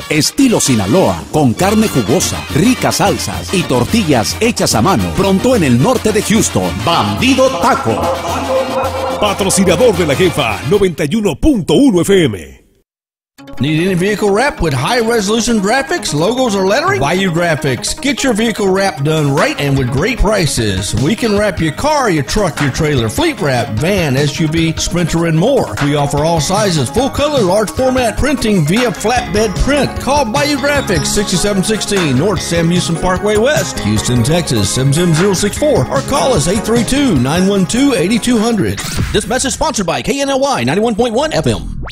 estilo Sinaloa, con carne jugosa, ricas salsas y tortillas hechas a mano. Pronto en el norte de Houston, Bandido Taco. Patrocinador de la Jefa 91.1 FM. Need any vehicle wrap with high-resolution graphics, logos, or lettering? Bayou Graphics. Get your vehicle wrap done right and with great prices. We can wrap your car, your truck, your trailer, fleet wrap, van, SUV, Sprinter, and more. We offer all sizes, full color, large format printing via flatbed print. Call Bayou Graphics, 6716 North Sam Houston Parkway West, Houston, Texas, 77064, or call us 832-912-8200. This message sponsored by KNLY 91.1 FM.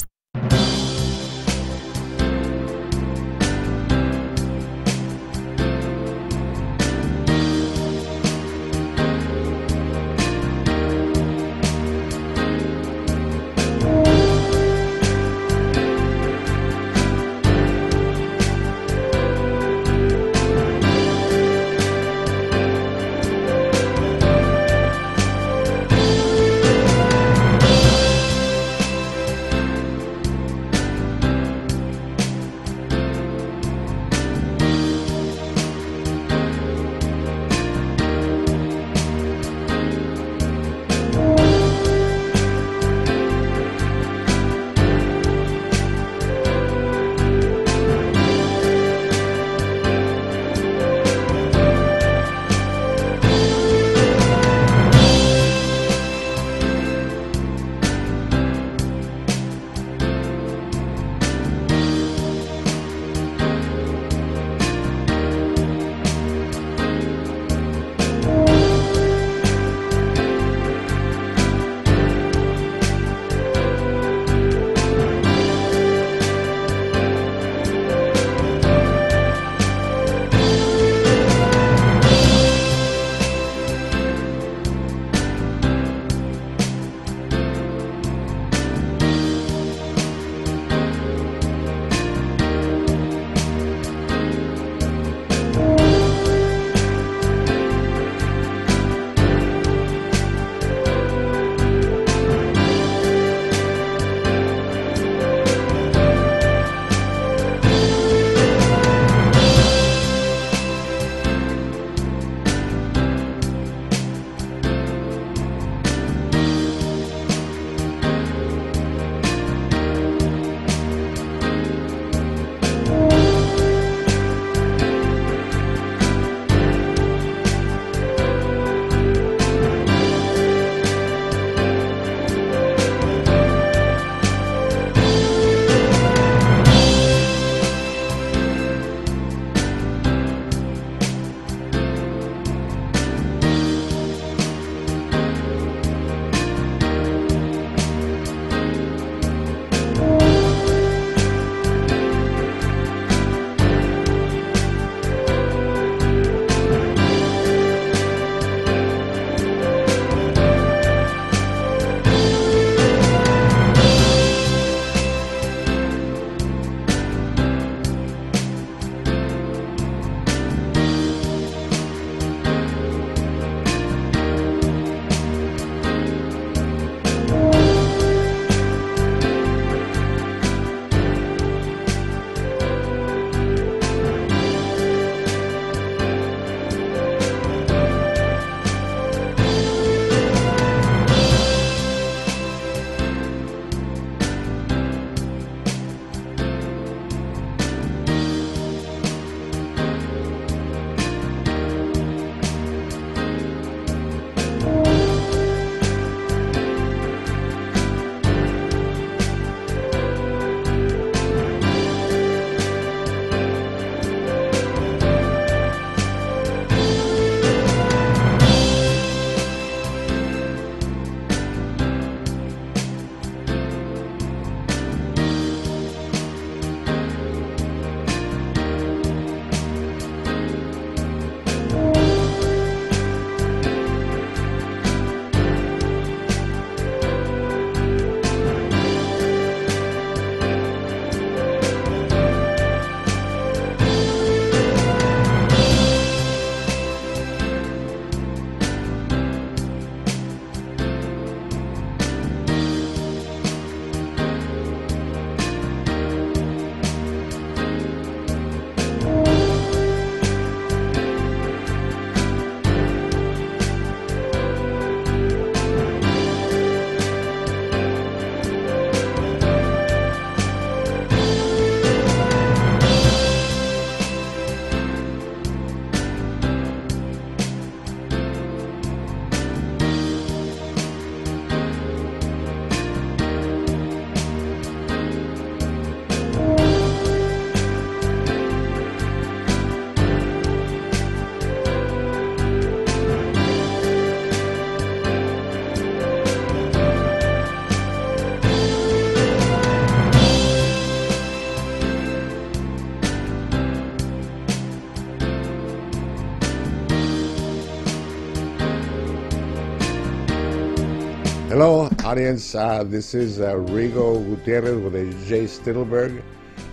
Hello, audience. This is Rigo Gutierrez with a J. Stittelberg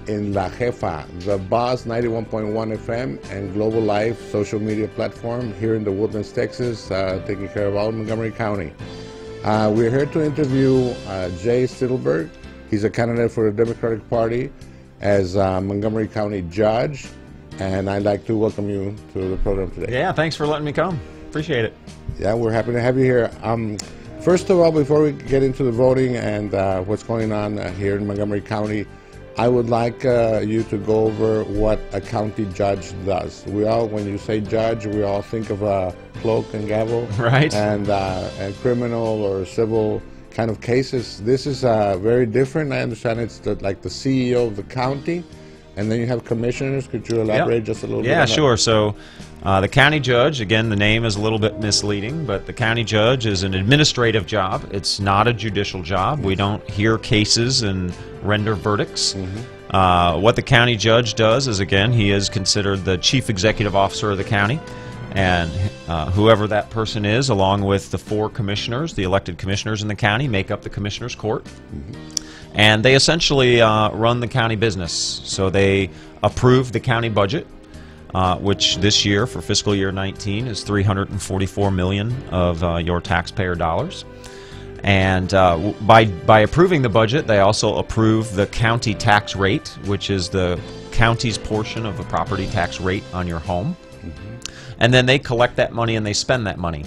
in La Jefa, the Boss 91.1 FM and Global Life social media platform here in the Woodlands, Texas, taking care of all Montgomery County. We're here to interview Jay Stittelberg. He's a candidate for the Democratic Party as Montgomery County Judge, and I'd like to welcome you to the program today. Yeah, thanks for letting me come. Appreciate it. Yeah, we're happy to have you here. First of all, before we get into the voting and what's going on here in Montgomery County, I would like you to go over what a county judge does. When you say judge, we all think of a cloak and gavel, right? And criminal or civil kind of cases. This is very different. I understand it's like the CEO of the county, and then you have commissioners. Could you elaborate just a little bit? Yeah, on sure. So the county judge, again, the name is a little bit misleading, but the county judge is an administrative job. It's not a judicial job. We don't hear cases and render verdicts. What the county judge does is, again, he is considered the chief executive officer of the county, and whoever that person is, along with the 4 commissioners, the elected commissioners in the county, make up the commissioners' court. And they essentially run the county business. So they approve the county budget, which this year, for fiscal year 19, is $344 million of your taxpayer dollars. And by approving the budget, they also approve the county tax rate, which is the county's portion of the property tax rate on your home. And then they collect that money and they spend that money.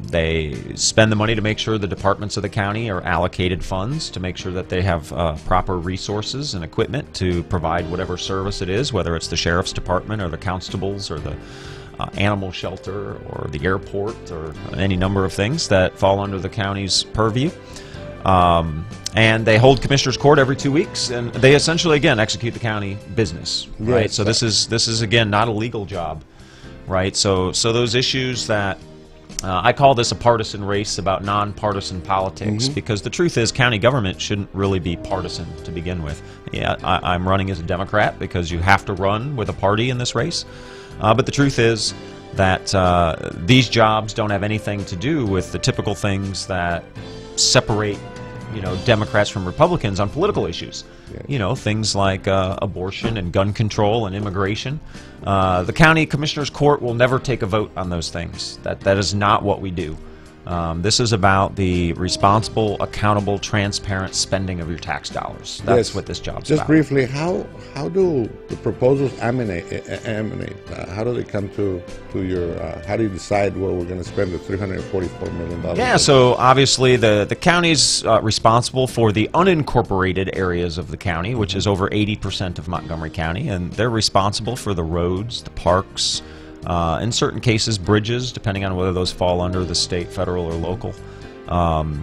They spend the money to make sure the departments of the county are allocated funds, to make sure that they have proper resources and equipment to provide whatever service it is, whether it's the sheriff's department or the constables or the animal shelter or the airport or any number of things that fall under the county's purview. And they hold commissioners' court every 2 weeks, and they essentially, again, execute the county business, right? Yes. So this is again not a legal job, right? So those issues that I call this a partisan race about nonpartisan politics, because the truth is county government shouldn't really be partisan to begin with. Yeah, I'm running as a Democrat because you have to run with a party in this race, but the truth is that these jobs don't have anything to do with the typical things that separate, Democrats from Republicans on political issues. Things like abortion and gun control and immigration. The county commissioners' court will never take a vote on those things. That is not what we do. This is about the responsible, accountable, transparent spending of your tax dollars. That's what this job's about. Just briefly, how do the proposals emanate? How do they come to your? How do you decide where we're going to spend the $344 million? Yeah, so obviously the county's responsible for the unincorporated areas of the county, which is over 80% of Montgomery County, and they're responsible for the roads, the parks. In certain cases, bridges, depending on whether those fall under the state, federal, or local.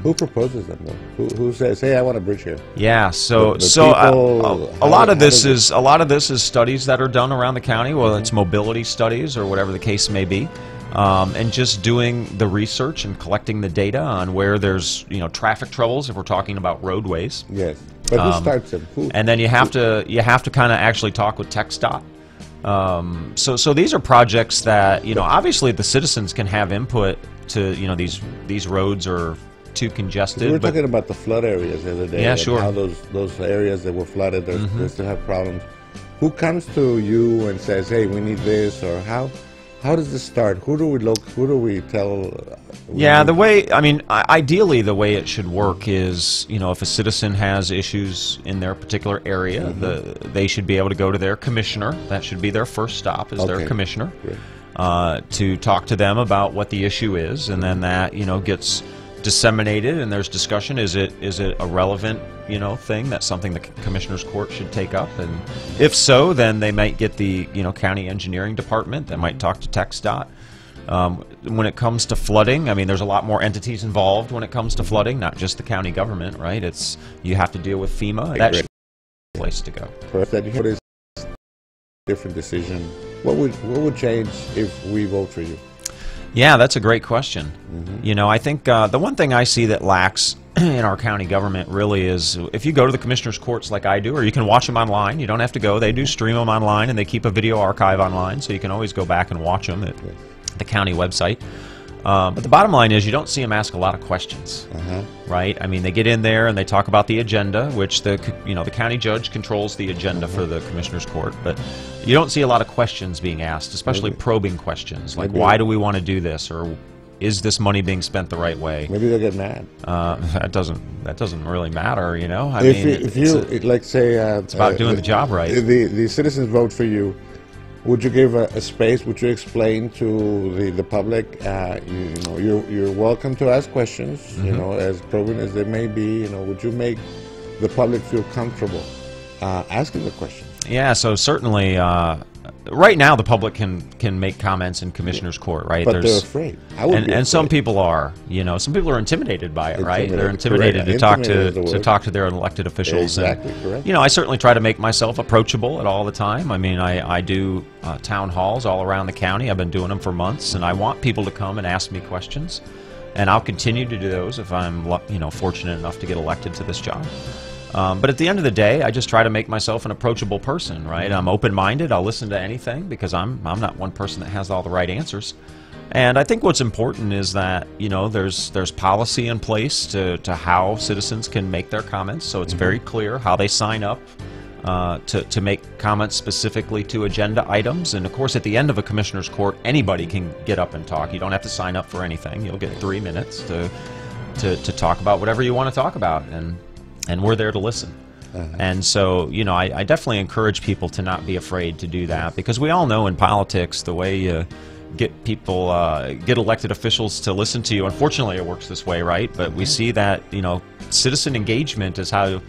Who proposes them, though? Who says, "Hey, I want a bridge here"? Yeah, a lot of this is studies that are done around the county. Well, it's mobility studies or whatever the case may be, and just doing the research and collecting the data on where there's traffic troubles if we're talking about roadways. Yes, but who starts them? And then you have to kind of actually talk with TxDOT. So these are projects that obviously the citizens can have input to. These roads are too congested. We were talking about the flood areas the other day. Yeah, sure. How those areas that were flooded, they still have problems. Who comes to you and says, "Hey, we need this," or how does this start? Who do we look? Who do we tell? Ideally, the way it should work is, if a citizen has issues in their particular area, they should be able to go to their commissioner. That should be their first stop, is their commissioner, to talk to them about what the issue is, and then that gets disseminated, and there's discussion. Is it a relevant thing? That's something the commissioner's court should take up, and if so, then they might get the county engineering department. They might talk to TxDOT. When it comes to flooding, there's a lot more entities involved when it comes to flooding, not just the county government, right? You have to deal with FEMA. That should be the place to go. What is different decision? What would change if we vote for you? Yeah, that's a great question. I think the one thing I see that lacks in our county government really is, if you go to the commissioner's courts like I do, or you can watch them online, you don't have to go. They do stream them online, and they keep a video archive online, so you can always go back and watch them at the county website. But the bottom line is you don't see them ask a lot of questions, right? I mean, they get in there and they talk about the agenda, which the county judge controls the agenda for the commissioner's court, but you don't see a lot of questions being asked, especially probing questions, like why do we want to do this, or is this money being spent the right way? Maybe they'll get mad. That doesn't really matter, you know. It's about doing the job right. The citizens vote for you. Would you give a space? Would you explain to the public? You're welcome to ask questions. You know, as probing as they may be. You know, would you make the public feel comfortable asking the questions? Yeah. So certainly, right now the public can make comments in commissioner's court, right? But they're afraid. And some people are. You know, some people are intimidated by it, right? They're intimidated to talk to their elected officials. Exactly, correct. You know, I certainly try to make myself approachable at all the time. I mean, I do town halls all around the county. I've been doing them for months, and I want people to come and ask me questions, and I'll continue to do those if I'm fortunate enough to get elected to this job. But at the end of the day, I just try to make myself an approachable person, right? I'm open-minded. I'll listen to anything because I'm not one person that has all the right answers. And I think what's important is that, you know, there's policy in place to how citizens can make their comments, so it's very clear how they sign up to make comments specifically to agenda items. And of course, at the end of a commissioner's court, anybody can get up and talk. You don't have to sign up for anything. You'll get 3 minutes to talk about whatever you want to talk about, and we're there to listen. And so, you know, I definitely encourage people to not be afraid to do that, because we all know in politics the way you get people, get elected officials to listen to you. Unfortunately, it works this way, right? But we see that, you know, citizen engagement is how,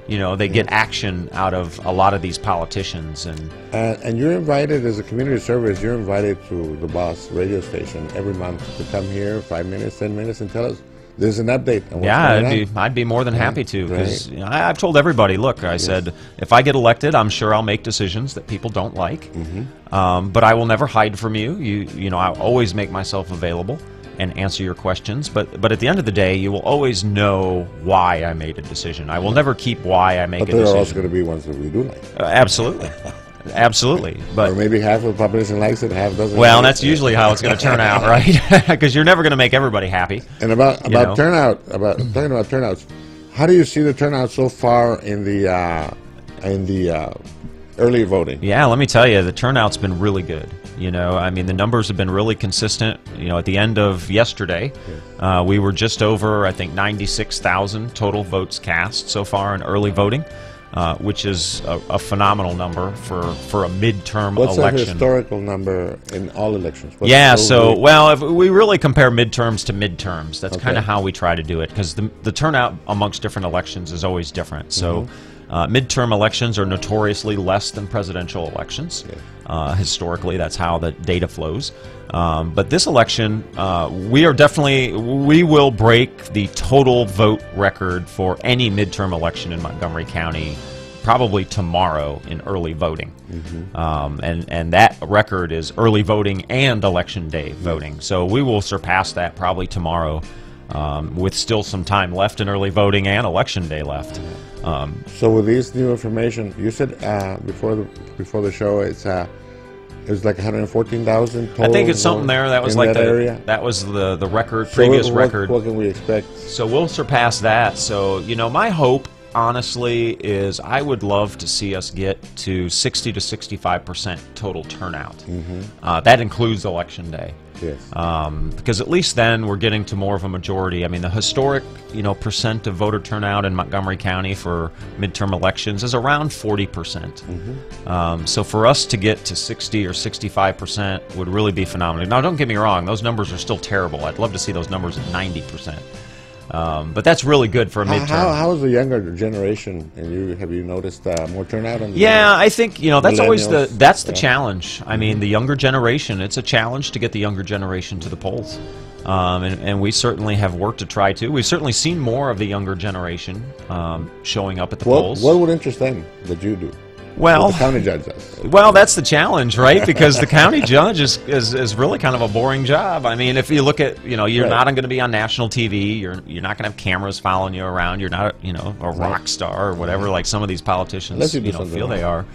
you know, they get action out of a lot of these politicians. And you're invited as a community service. You're invited to the Boss radio station every month to come here 5 minutes, 10 minutes, and tell us. There's an update on what's going on. I'd be more than happy to, because you know, I've told everybody, look, I said, if I get elected, I'm sure I'll make decisions that people don't like, but I will never hide from you. You know, I'll always make myself available and answer your questions, but at the end of the day, you will always know why I made a decision. I will never keep why I make a decision. But there are also going to be ones that we do like. Absolutely. Absolutely, but or maybe half of the population likes it, half doesn't. Well, that's usually how it's going to turn out, right? Because you're never going to make everybody happy. And about turnout, talking about turnouts, how do you see the turnout so far in the early voting? Yeah, let me tell you, the turnout's been really good. You know, I mean, the numbers have been really consistent. You know, at the end of yesterday, we were just over, I think, 96,000 total votes cast so far in early voting. Which is a phenomenal number for a midterm election. What's a historical number in all elections? Well, if we really compare midterms to midterms, that's kind of how we try to do it, because the turnout amongst different elections is always different. So midterm elections are notoriously less than presidential elections. Historically, that's how the data flows. But this election, we will break the total vote record for any midterm election in Montgomery County probably tomorrow in early voting. And that record is early voting and election day voting. So we will surpass that probably tomorrow, with still some time left in early voting and election day left. So with this new information, you said before the show, it was like 114,000 total. I think it's something there. That was like that was the record, previous record. What can we expect? So we'll surpass that. So, you know, my hope, honestly, is I would love to see us get to 60 to 65% total turnout. That includes election day. Yes. Because at least then we're getting to more of a majority. I mean, the historic, you know, percent of voter turnout in Montgomery County for midterm elections is around 40%. So for us to get to 60 or 65% would really be phenomenal. Now, don't get me wrong; those numbers are still terrible. I'd love to see those numbers at 90%. But that's really good for a midterm. How is the younger generation? And have you noticed more turnout? I think, you know, that's always the challenge. I mean, the younger generation, it's a challenge to get the younger generation to the polls. And we certainly have work to try to. We've certainly seen more of the younger generation showing up at the polls. What would interest them that you do? Well, the county judge does. Well, that's the challenge, right? Because the county judge is really kind of a boring job. I mean, if you look at, you know, you're not going to be on national TV. You're not going to have cameras following you around. You're not, you know, a rock star or whatever like some of these politicians feel they are.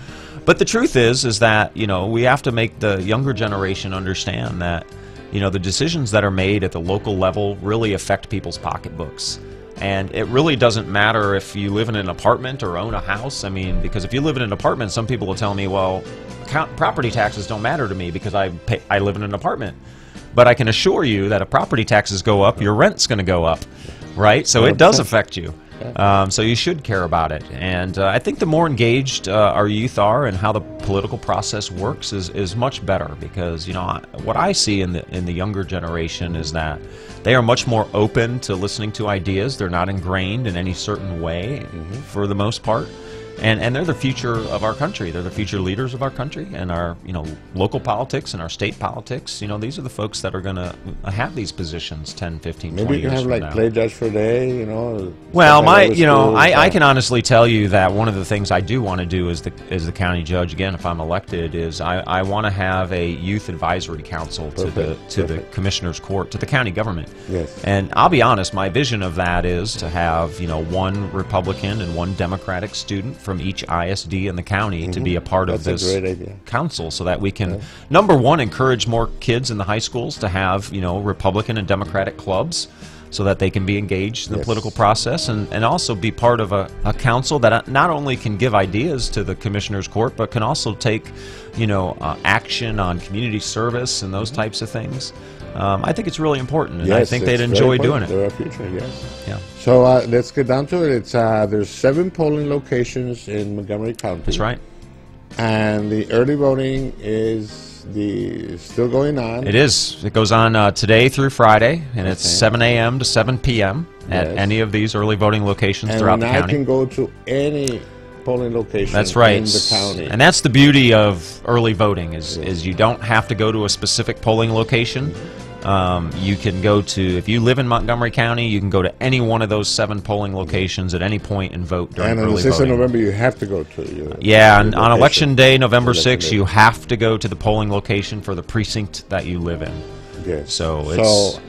But the truth is that, you know, we have to make the younger generation understand that, the decisions that are made at the local level really affect people's pocketbooks. And it really doesn't matter if you live in an apartment or own a house. I mean, because if you live in an apartment, some people will tell me, well, property taxes don't matter to me because I live in an apartment. But I can assure you that if property taxes go up, your rent's going to go up, right? So it does affect you. So you should care about it. And I think the more engaged our youth are in how the political process works is much better, because what I see in the younger generation is that they are much more open to listening to ideas. They're not ingrained in any certain way for the most part. And they're the future of our country. They're the future leaders of our country and our local politics and our state politics. These are the folks that are going to have these positions 10, 15, 20 years from now. Maybe you have like play judge for a day, Well, I can honestly tell you that one of the things I do want to do as the county judge, again, if I'm elected, is I want to have a youth advisory council to the commissioner's court, to the county government. Yes. And I'll be honest, my vision of that is to have one Republican and one Democratic student from each ISD in the county to be a part of this council, so that we can, number one, encourage more kids in the high schools to have Republican and Democratic clubs, so that they can be engaged in the political process, and also be part of a council that not only can give ideas to the commissioner's court, but can also take action on community service and those types of things. I think it's really important, and I think they'd enjoy doing it. They're our future, yes. Yeah. So let's get down to it. It's there's 7 polling locations in Montgomery County. That's right. And the early voting is still going on. It is. It goes on today through Friday, and it's 7 a.m. to 7 p.m. at any of these early voting locations throughout the county. And I can go to any polling location in the county. And that's the beauty of early voting is you don't have to go to a specific polling location. You can go to, if you live in Montgomery County, you can go to any one of those 7 polling locations at any point and vote during early voting. And on the 6th of November, you have to go to and on Election Day, November 6th, you have to go to the polling location for the precinct that you live in. Yes. So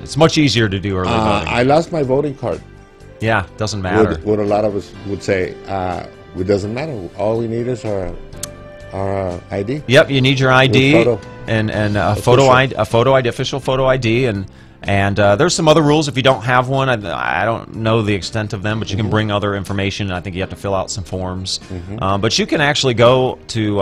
it's much easier to do early voting. I lost my voting card. Yeah, doesn't matter. What a lot of us would say, it doesn't matter. All we need is our ID. Yep, you need your ID and a photo ID, official photo ID, and there's some other rules if you don't have one. I don't know the extent of them, but you can bring other information. I think you have to fill out some forms, but you can actually go to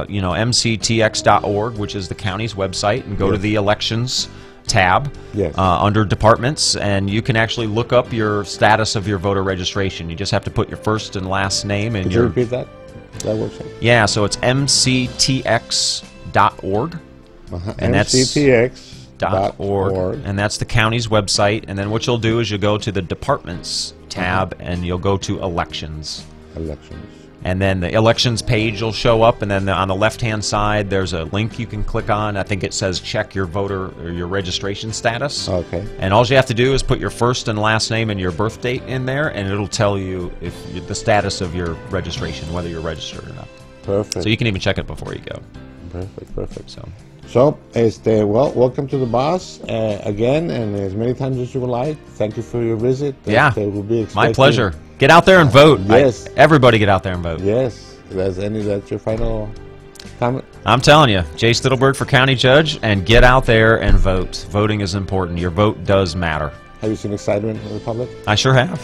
mctx.org, which is the county's website, and go to the elections tab under departments, and you can actually look up your status of your voter registration. You just have to put your first and last name and Could you repeat that? That website? Yeah, so it's mctx.org. And that's mctx.org. And that's the county's website. And then what you'll do is you'll go to the departments tab and you'll go to elections. And then the elections page will show up, and then on the left-hand side, there's a link you can click on. I think it says check your voter or your registration status. Okay. And all you have to do is put your first and last name and your birth date in there, and it'll tell you if the status of your registration, whether you're registered or not. Perfect. So you can even check it before you go. Perfect. So, welcome to the boss again, and as many times as you would like. Thank you for your visit. We'll be my pleasure. Get out there and vote. Yes. Everybody get out there and vote. Yes. That's your final comment? I'm telling you, Jay Stittleberg for County Judge, and get out there and vote. Voting is important. Your vote does matter. Have you seen excitement in the public? I sure have.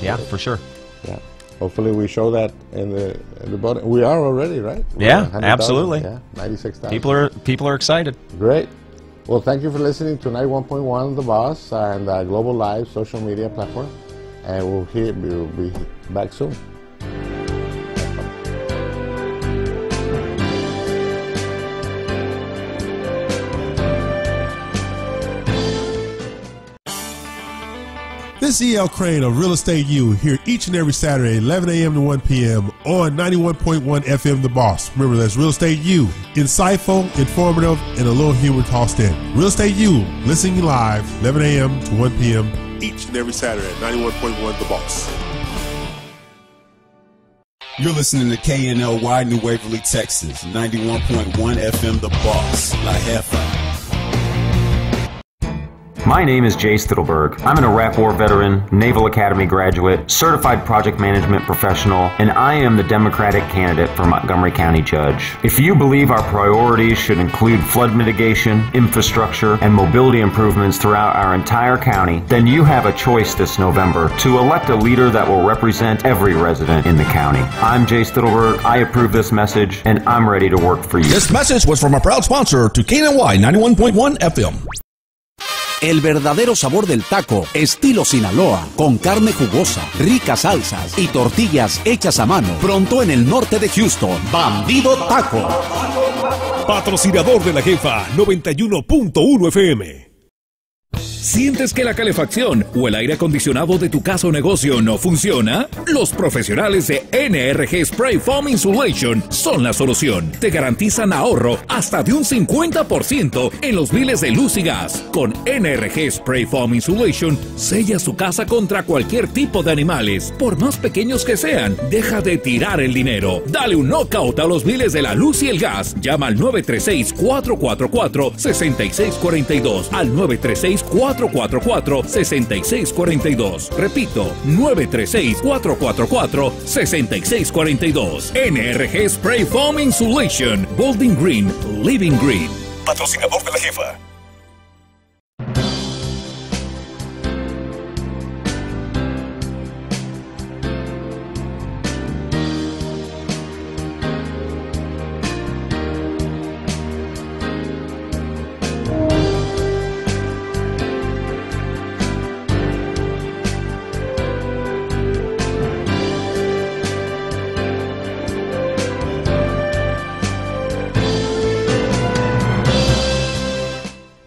Yeah, for sure. Yeah. Hopefully we show that in the voting. We are already, right? Yeah, absolutely. Yeah, 96,000. People are excited. Great. Well, thank you for listening to 91.1 The Boss and Global Live social media platform. And we'll be back soon. This is E.L. Crane of Real Estate U here each and every Saturday, 11 a.m. to 1 p.m. on 91.1 FM The Boss. Remember, that's Real Estate U. Insightful, informative, and a little humor tossed in. Real Estate U, listening live, 11 a.m. to 1 p.m. each and every Saturday at 91.1 The Boss. You're listening to KNLY New Waverly, Texas, 91.1 FM The Boss, La Jefa. My name is Jay Stittleberg. I'm an Iraq War veteran, Naval Academy graduate, certified project management professional, and I am the Democratic candidate for Montgomery County Judge. If you believe our priorities should include flood mitigation, infrastructure, and mobility improvements throughout our entire county, then you have a choice this November to elect a leader that will represent every resident in the county. I'm Jay Stittleberg. I approve this message, and I'm ready to work for you. This message was from a proud sponsor to Knly 91.1 FM. El verdadero sabor del taco, estilo Sinaloa, con carne jugosa, ricas salsas y tortillas hechas a mano. Pronto en el norte de Houston, Bandido Taco. Patrocinador de la jefa 91.1 FM. ¿Sientes que la calefacción o el aire acondicionado de tu casa o negocio no funciona? Los profesionales de NRG Spray Foam Insulation son la solución. Te garantizan ahorro hasta de un 50% en los biles de luz y gas. Con NRG Spray Foam Insulation, sella su casa contra cualquier tipo de animales. Por más pequeños que sean, deja de tirar el dinero. Dale un knockout a los biles de la luz y el gas. Llama al 936-444-6642. Al 936-444-6642. Repito, 936-444-6642. NRG Spray Foam Insulation. Bolding Green, Living Green. Patrocinador de la jefa.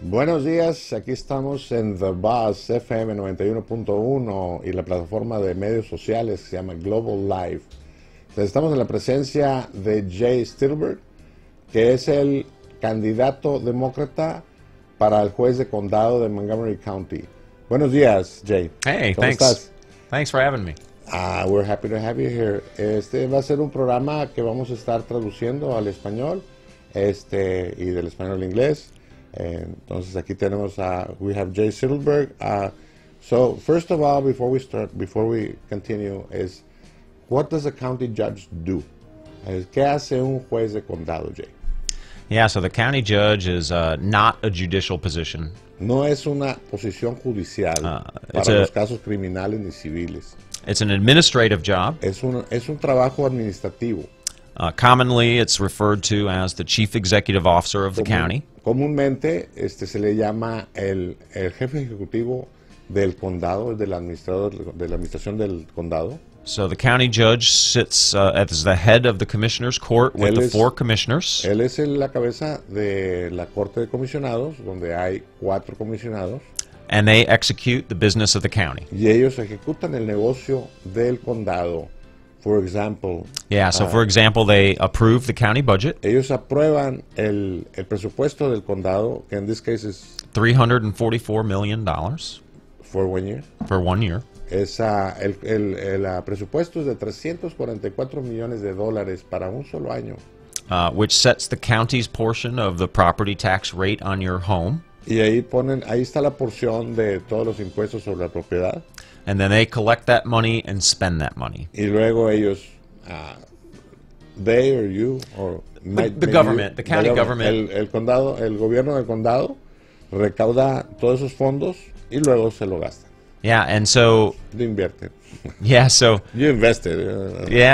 Buenos días, aquí estamos en The Boss FM 91.1 y la plataforma de medios sociales que se llama Global Live. Estamos en la presencia de Jay Stittleberg, que es el candidato demócrata para el juez de condado de Montgomery County. Buenos días, Jay. Hey, ¿Cómo estás? Thanks for having me. We're happy to have you here. Este va a ser un programa que vamos a estar traduciendo al español, y del español al inglés. Entonces aquí tenemos we have Jay Stittleberg. So first of all, before we continue, is what does a county judge do? ¿Qué hace un juez de condado, Jay? Yeah, so the county judge is not a judicial position. No es una posición judicial para los casos criminales ni civiles. It's an administrative job. Es un trabajo administrativo. Commonly, it's referred to as the chief executive officer of the county. Comúnmente se le llama el jefe ejecutivo del condado, del administrador de la administración del condado. So the county judge sits as the head of the commissioner's court with the 4 commissioners. Él es la cabeza de la corte de comisionados, donde hay 4 comisionados. And they execute the business of the county. Y ellos ejecutan el negocio del condado. For example, for example, they approve the county budget. Ellos aprueban el presupuesto del condado, que in this case is $344 million for 1 year. For 1 year. El presupuesto es de $344 millones para un solo año. Which sets the county's portion of the property tax rate on your home. Y ahí está la porción de todos los impuestos sobre la propiedad. And then they collect that money and spend that money. Y luego ellos, they or you or the government, the county government, el condado, el gobierno del condado recauda todos esos fondos y luego se lo gasta. Yeah, and so lo invierte. Yeah, so you invested.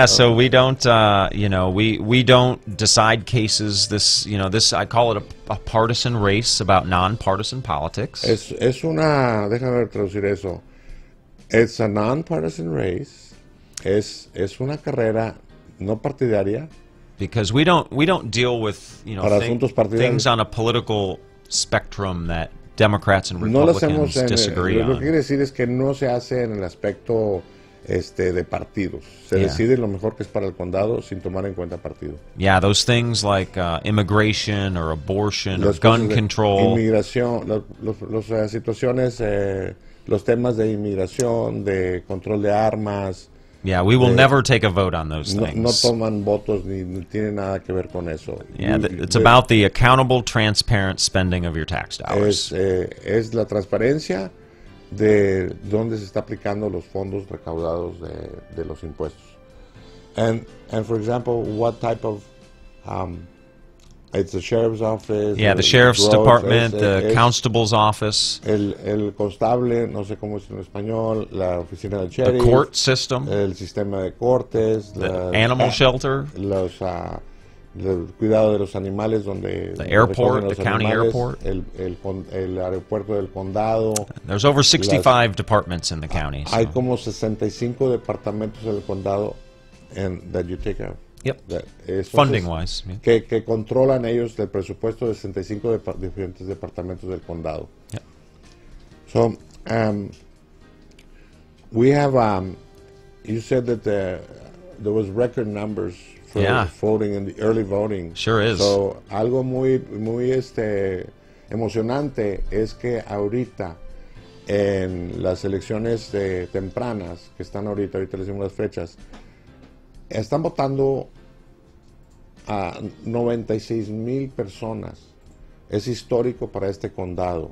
So we don't, we don't decide cases. This I call it a partisan race about nonpartisan politics. Déjame traducir eso. It's a nonpartisan race. Es una carrera no partidaria. Because we don't deal with things on a political spectrum that Democrats and Republicans disagree on. Lo que quiere decir es que no se hace en el aspecto de partidos. Se decide lo mejor que es para el condado sin tomar en cuenta partido. Yeah, those things like immigration or abortion or gun control. Inmigración, las situaciones, los temas de inmigración, de control de armas, Yeah, we will never take a vote on those things. No toman votos ni tiene nada que ver con eso. Yeah, it's about the accountable, transparent spending of your tax dollars. Es la transparencia de dónde se está aplicando los fondos recaudados de los impuestos. And for example, what type of it's the sheriff's office. Yeah, the sheriff's department, the constable's office. El constable, no sé cómo es en español, la oficina del sheriff. The court system. El sistema de cortes. The animal shelter. El cuidado de los animales donde... The airport, the county airport. El aeropuerto del condado. There's over 65 departments in the county. Hay como 65 departamentos del condado that you take out. Yep. Funding wise. Yeah. Que controlan ellos el presupuesto de 65 diferentes departamentos del condado. Yep. So, we have, you said that there was record numbers for voting in the early voting. Sure is. So, algo muy emocionante es que ahorita en las elecciones tempranas que están ahorita les decimos las fechas, están votando a 96,000 personas. Es histórico para este condado.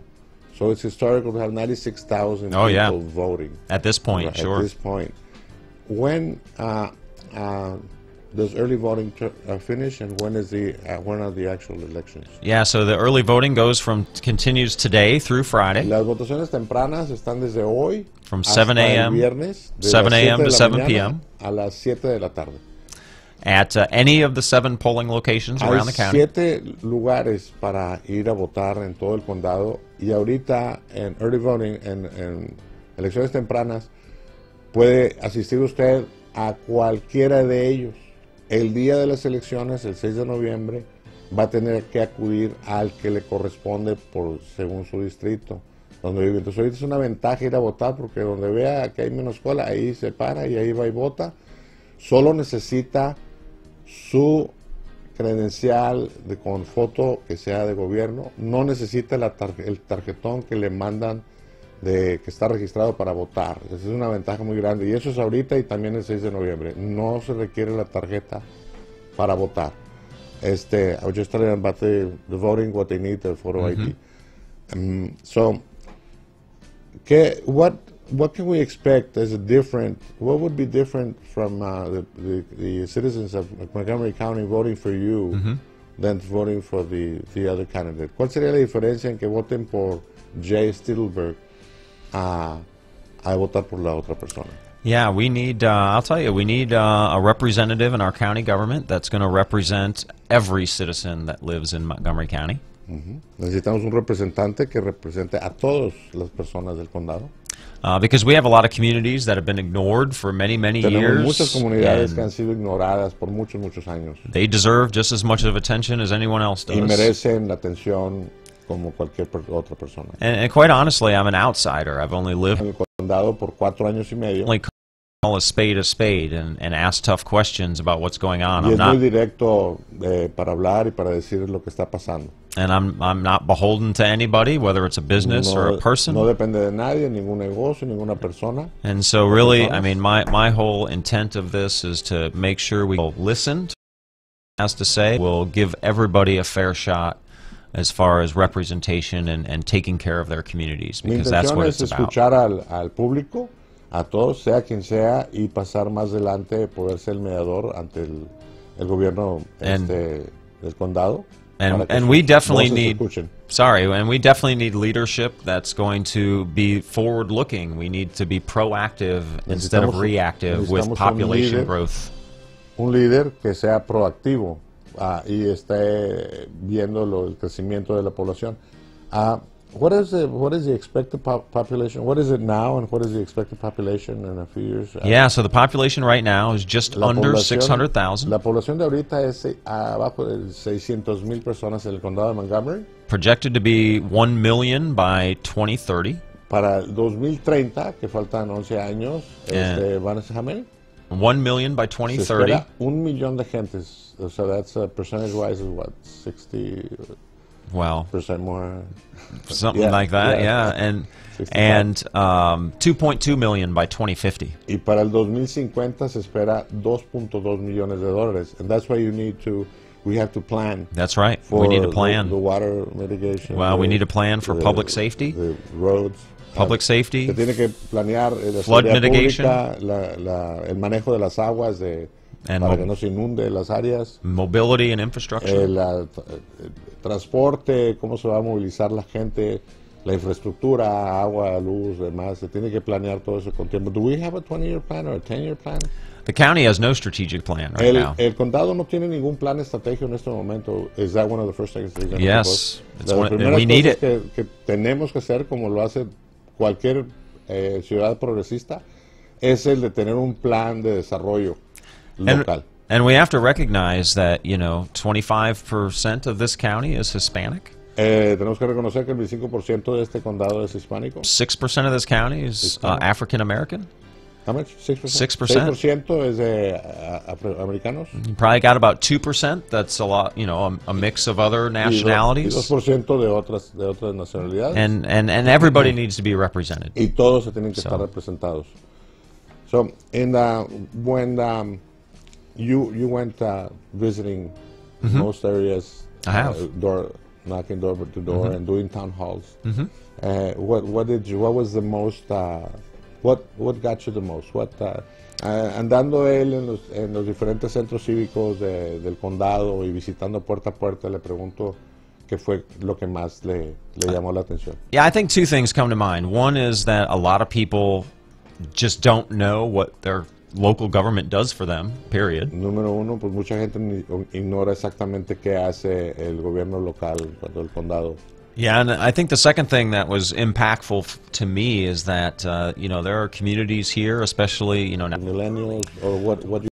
So it's historical to have 96,000 people voting. At this point, sure. At this point. When does early voting finish, and when are the actual elections? Yeah, so the early voting continues today through Friday. Las votaciones tempranas están desde hoy from 7 a.m. viernes, 7 a.m. to 7 p.m. a las 7 de la tarde. At any of the 7 polling locations around the county. Hay 7 lugares para ir a votar en todo el condado, y ahorita en early voting, en elecciones tempranas, puede asistir usted a cualquiera de ellos. El día de las elecciones, el 6 de noviembre, va a tener que acudir al que le corresponde según su distrito donde vive. Entonces ahorita es una ventaja ir a votar, porque donde vea que hay menos cola, ahí se para y ahí va y vota. Solo necesita su credencial con foto que sea de gobierno. No necesita el tarjetón que le mandan que está registrado para votar. Esa es una ventaja muy grande, y eso es ahorita y también el 6 de noviembre. No se requiere la tarjeta para votar. I was just telling them about the voting, what they need, the photo ID. So, what can we expect as what would be different from the citizens of Montgomery County voting for you than voting for the other candidate? ¿Cuál sería la diferencia en que voten por Jay Stittleberg a votar por la otra persona? Yeah, we need, I'll tell you, we need a representative in our county government that's going to represent every citizen that lives in Montgomery County. Necesitamos un representante que represente a todas las personas del condado. Because we have a lot of communities that have been ignored for many, many years. Tenemos muchas comunidades que han sido ignoradas por muchos, muchos años. They deserve just as much of attention as anyone else does. Y merecen la atención como cualquier otra persona. And quite honestly, I'm an outsider. I've only lived en el condado por 4 años y medio. Only call a spade and ask tough questions about what's going on. Y es muy directo para hablar y para decir lo que está pasando. And I'm not beholden to anybody, whether it's a business or a person. No depende de nadie, ningún negocio, ninguna persona. And so really, I mean, my whole intent of this is to make sure we listen to what it has to say. We'll give everybody a fair shot as far as representation and taking care of their communities, because that's what it's about. Mi intención es escuchar al público, a todos, sea quien sea, y pasar más adelante, poder ser el mediador ante el gobierno del condado. And we definitely need we definitely need leadership that's going to be forward-looking. We need to be proactive instead of reactive with population growth. Un líder que sea proactivo y esté viendo el crecimiento de la población. What is the expected population? What is it now, and what is the expected population in a few years? Yeah, so the population right now is just under 600,000. La población de ahorita es abajo de 600,000 personas en el condado de Montgomery. Projected to be 1 million by 2030. Para el 2030, que faltan 11 años, van a ser, how many? 1 million by 2030. Se espera 1 millón de gentes. So that's percentage-wise is what, 60... Well, more. Something like that, yeah. And 2.2 million by 2050. Y para el 2050 se espera 2.2 millones de dólares, and that's why we have to plan. That's right. We need to plan. The water mitigation. Well, we need to plan for public safety. The roads. Public safety. Se tiene que planear la flood mitigation. Pública, el manejo de las aguas para que no se inunde las áreas. Mobility and infrastructure. Transporte, cómo se va a movilizar la gente, la infraestructura, agua, luz, demás. Se tiene que planear todo eso con tiempo. Do we have a 20-year plan or a 10-year plan? The county has no strategic plan right now. El condado no tiene ningún plan estratégico en este momento. Is that one of the first things that you're going to propose? We need it. Que tenemos que hacer, como lo hace cualquier ciudad progresista, es el de tener un plan de desarrollo local. And we have to recognize that, 25% of this county is Hispanic. Tenemos que reconocer que el 25% de este condado es hispánico. 6% of this county is African American. How much? 6%? 6%. 6% es de afroamericanos. You probably got about 2%. That's a lot, a mix of other nationalities. Y 2% de otras nacionalidades. And everybody needs to be represented. Y todos se tienen que estar representados. So, when you went visiting most areas, I have. Knocking door to door and doing town halls. What was the most? What got you the most? Andando él en los diferentes centros cívicos del condado y visitando puerta a puerta, le pregunto qué fue lo que más le llamó la atención. Yeah, I think two things come to mind. One is that a lot of people just don't know what their local government does for them, period. Número uno, pues mucha gente ignora exactamente qué hace el gobierno local, el condado. Yeah, and I think the second thing that was impactful to me is that, there are communities here, especially, millennials, or what